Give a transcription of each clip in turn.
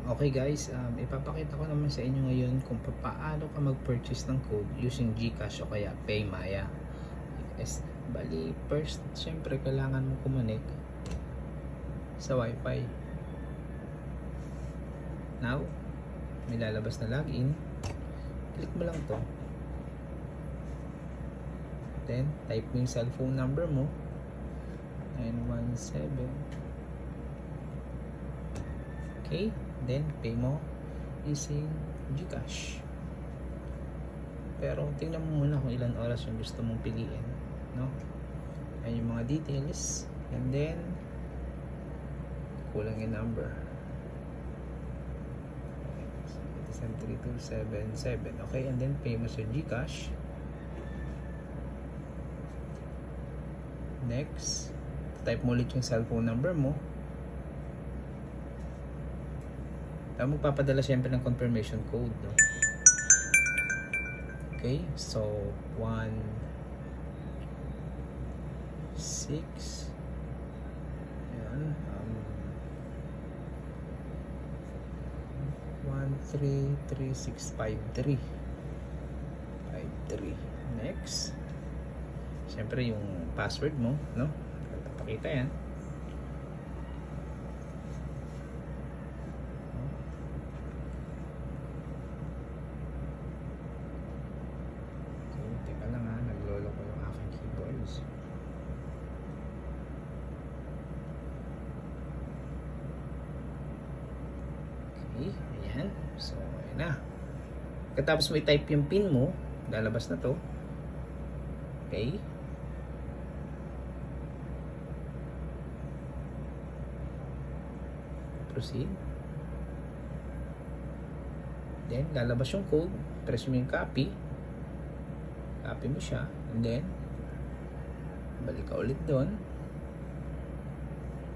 Okay guys, ipapakita ko naman sa inyo ngayon kung paano ka mag-purchase ng code using GCash o kaya PayMaya. Yes, bali first, syempre kailangan mo kumonek sa Wi-Fi. Now, may lalabas na login. Click mo lang to. Then, type mo yung cellphone number mo. 917. Okay, then pay mo using GCash. Pero tingnan mo muna kung ilan oras yung gusto mong piliin, no? Ayan yung mga details, and then kulang yung number. 3277. Okay, and then pay mo sa GCash. Next, type mo ulit yung cellphone number mo. Tapos magpapadala syempre ng confirmation code, no? Okay, so 1 6 ayan, 133653. Next, syempre yung password mo, no? Papakita yan. Teka lang ha, naglolo ko yung aking keyboards. Okay, ayan. So, ayan na. Katapos mo i-type yung pin mo, lalabas na to. Okay. Proceed. Then, lalabas yung code. Press mo yung copy. Copy mo siya, and then balik ka ulit doon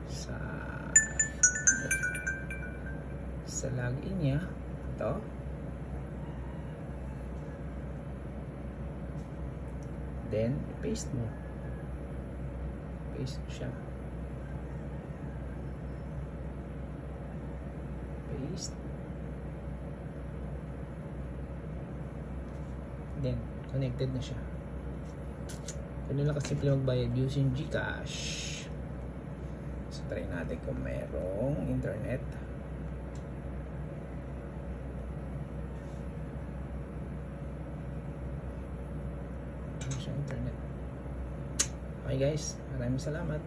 sa login niya. Ito, then paste mo siya, paste, then connected na siya. Ganun lang kasimple magbayad using GCash. So try natin kung merong internet. Ano siya internet? Okay guys, maraming salamat.